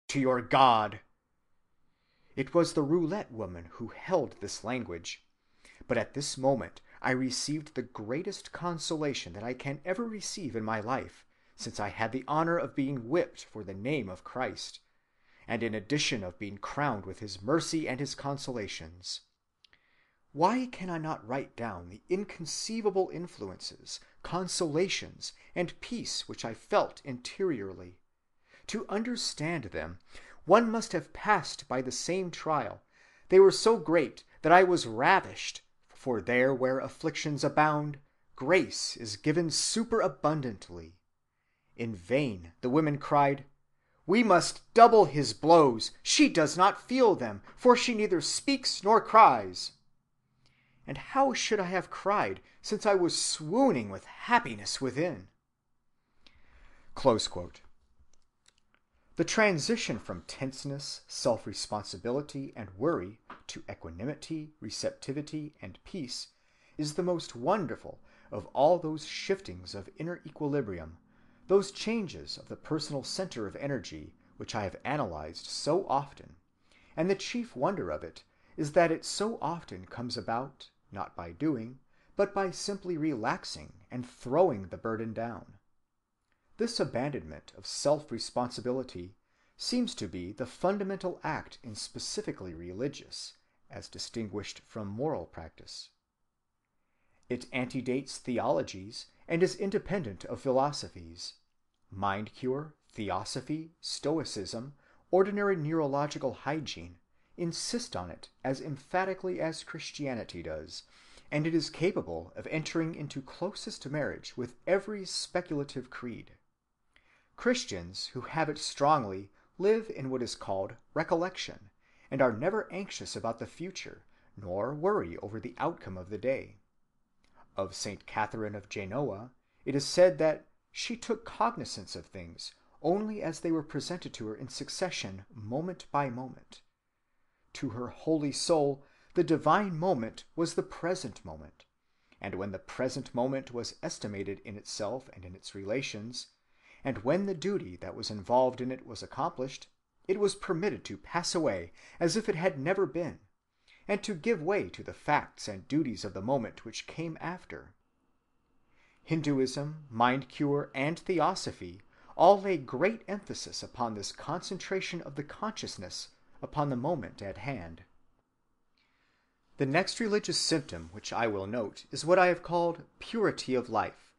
to your God." It was the roulette woman who held this language. But at this moment I received the greatest consolation that I can ever receive in my life, since I had the honor of being whipped for the name of Christ, and in addition of being crowned with his mercy and his consolations. Why can I not write down the inconceivable influences, consolations, and peace which I felt interiorly? To understand them, one must have passed by the same trial. They were so great that I was ravished, for there where afflictions abound, grace is given superabundantly. In vain the women cried, "We must double his blows. She does not feel them, for she neither speaks nor cries." And how should I have cried, since I was swooning with happiness within? Close quote. The transition from tenseness, self-responsibility, and worry to equanimity, receptivity, and peace is the most wonderful of all those shiftings of inner equilibrium, those changes of the personal center of energy which I have analyzed so often, and the chief wonder of it is that it so often comes about, not by doing, but by simply relaxing and throwing the burden down. This abandonment of self-responsibility seems to be the fundamental act in specifically religious, as distinguished from moral practice. It antedates theologies and is independent of philosophies. Mind-cure, theosophy, stoicism, ordinary neurological hygiene insist on it as emphatically as Christianity does, and it is capable of entering into closest marriage with every speculative creed. Christians who have it strongly live in what is called recollection, and are never anxious about the future, nor worry over the outcome of the day. Of Saint Catherine of Genoa, it is said that she took cognizance of things only as they were presented to her in succession, moment by moment. To her holy soul, the divine moment was the present moment, and when the present moment was estimated in itself and in its relations, and when the duty that was involved in it was accomplished, it was permitted to pass away as if it had never been, and to give way to the facts and duties of the moment which came after. Hinduism, mind-cure, and theosophy all lay great emphasis upon this concentration of the consciousness upon the moment at hand. The next religious symptom which I will note is what I have called purity of life.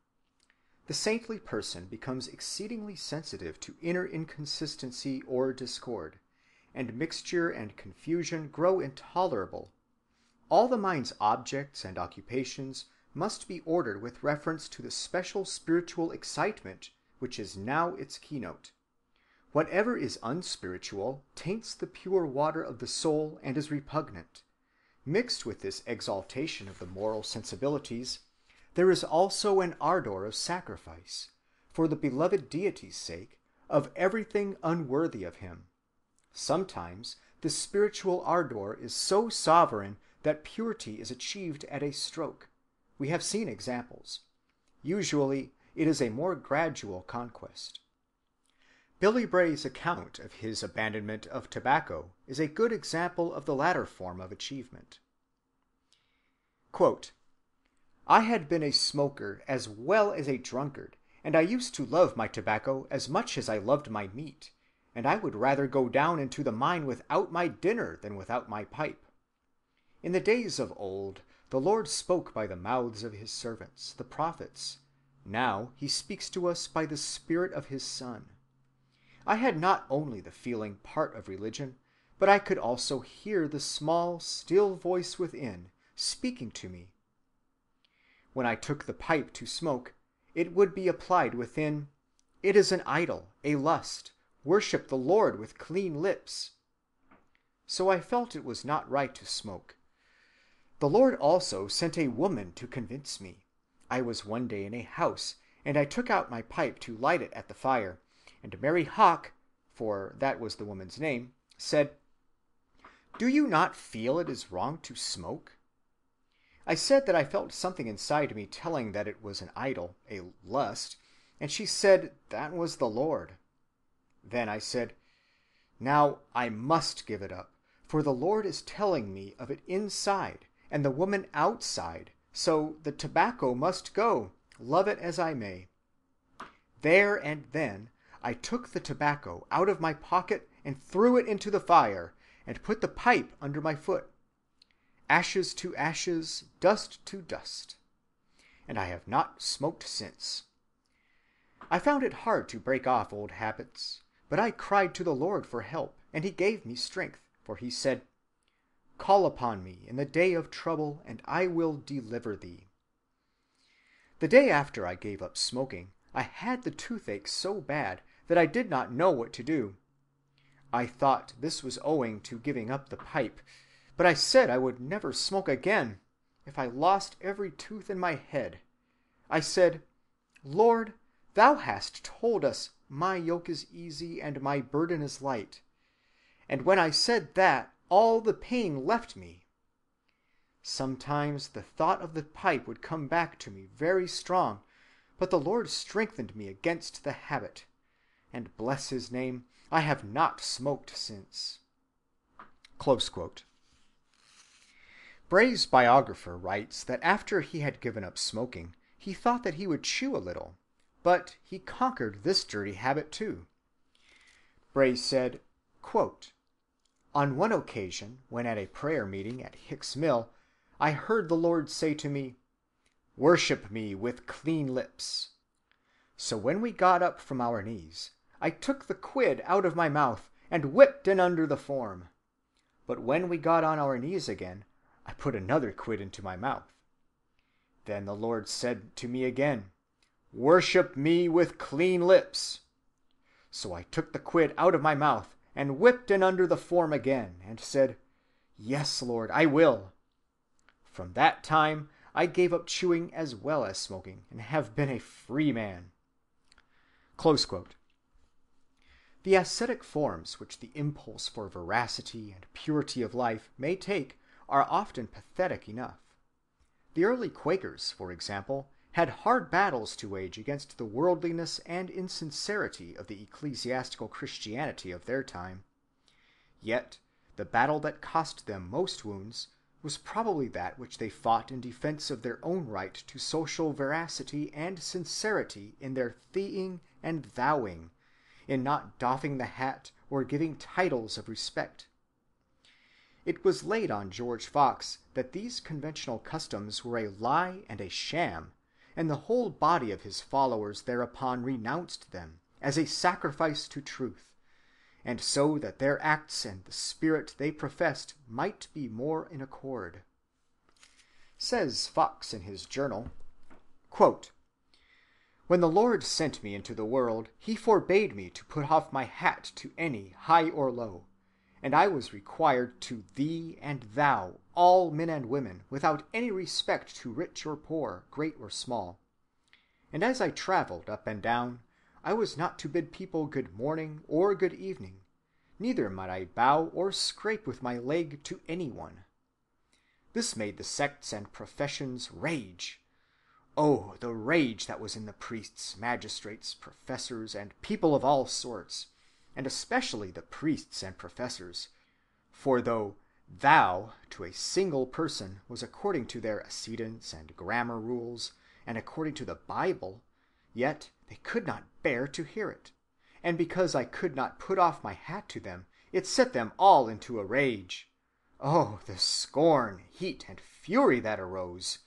The saintly person becomes exceedingly sensitive to inner inconsistency or discord, and mixture and confusion grow intolerable. All the mind's objects and occupations must be ordered with reference to the special spiritual excitement which is now its keynote. Whatever is unspiritual taints the pure water of the soul and is repugnant. Mixed with this exaltation of the moral sensibilities, there is also an ardor of sacrifice, for the beloved deity's sake, of everything unworthy of him. Sometimes the spiritual ardor is so sovereign that purity is achieved at a stroke. We have seen examples. Usually it is a more gradual conquest. Billy Bray's account of his abandonment of tobacco is a good example of the latter form of achievement. Quote, "I had been a smoker as well as a drunkard, and I used to love my tobacco as much as I loved my meat, and I would rather go down into the mine without my dinner than without my pipe. In the days of old, the Lord spoke by the mouths of his servants, the prophets. Now he speaks to us by the Spirit of his Son. I had not only the feeling part of religion, but I could also hear the small, still voice within, speaking to me. When I took the pipe to smoke, it would be applied within, 'It is an idol, a lust. Worship the Lord with clean lips.' So I felt it was not right to smoke. The Lord also sent a woman to convince me. I was one day in a house, and I took out my pipe to light it at the fire, and Mary Hawk, for that was the woman's name, said, 'Do you not feel it is wrong to smoke?' I said that I felt something inside me telling that it was an idol, a lust, and she said that was the Lord. Then I said, Now I must give it up, for the Lord is telling me of it inside, and the woman outside, so the tobacco must go, love it as I may. There and then I took the tobacco out of my pocket and threw it into the fire, and put the pipe under my foot. Ashes to ashes, dust to dust. And I have not smoked since. I found it hard to break off old habits, but I cried to the Lord for help, and he gave me strength, for he said, "Call upon me in the day of trouble, and I will deliver thee." The day after I gave up smoking, I had the toothache so bad that I did not know what to do. I thought this was owing to giving up the pipe, but I said I would never smoke again if I lost every tooth in my head. I said, "Lord, thou hast told us, 'My yoke is easy and my burden is light.' And when I said that, all the pain left me." Sometimes the thought of the pipe would come back to me very strong, but the Lord strengthened me against the habit, and bless his name, I have not smoked since. Close quote. Bray's biographer writes that after he had given up smoking, he thought that he would chew a little, but he conquered this dirty habit too. Bray said, quote, "On one occasion, when at a prayer meeting at Hicks Mill, I heard the Lord say to me, 'Worship me with clean lips.' So when we got up from our knees, I took the quid out of my mouth and whipped it under the form. But when we got on our knees again, I put another quid into my mouth. Then the Lord said to me again, 'Worship me with clean lips.' So I took the quid out of my mouth and whipped it under the form again, and said, 'Yes, Lord, I will.' From that time I gave up chewing as well as smoking, and have been a free man." Close quote. The ascetic forms which the impulse for veracity and purity of life may take are often pathetic enough. The early Quakers, for example, had hard battles to wage against the worldliness and insincerity of the ecclesiastical Christianity of their time. Yet the battle that cost them most wounds was probably that which they fought in defense of their own right to social veracity and sincerity in their theeing and thouing, in not doffing the hat or giving titles of respect. It was laid on George Fox that these conventional customs were a lie and a sham, and the whole body of his followers thereupon renounced them as a sacrifice to truth, and so that their acts and the spirit they professed might be more in accord. Says Fox in his journal, quote, "When the Lord sent me into the world, he forbade me to put off my hat to any, high or low, and I was required to thee and thou, all men and women, without any respect to rich or poor, great or small. And as I traveled up and down, I was not to bid people good morning or good evening, neither might I bow or scrape with my leg to any one. This made the sects and professions rage. Oh, the rage that was in the priests, magistrates, professors, and people of all sorts, and especially the priests and professors. For though thou to a single person was according to their accidence and grammar rules, and according to the Bible, yet they could not bear to hear it. And because I could not put off my hat to them, it set them all into a rage. Oh, the scorn, heat, and fury that arose!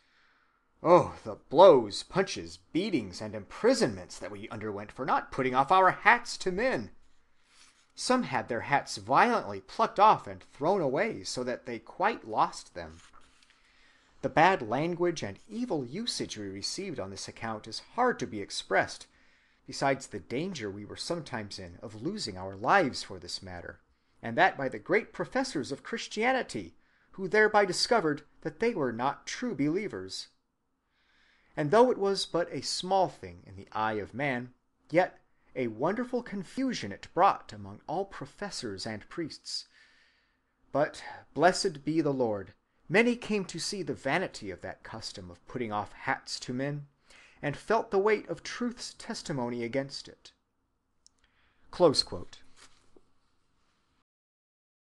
Oh, the blows, punches, beatings, and imprisonments that we underwent for not putting off our hats to men! Some had their hats violently plucked off and thrown away, so that they quite lost them. The bad language and evil usage we received on this account is hard to be expressed, besides the danger we were sometimes in of losing our lives for this matter, and that by the great professors of Christianity, who thereby discovered that they were not true believers. And though it was but a small thing in the eye of man, yet a wonderful confusion it brought among all professors and priests. But blessed be the Lord, many came to see the vanity of that custom of putting off hats to men, and felt the weight of truth's testimony against it." Close quote.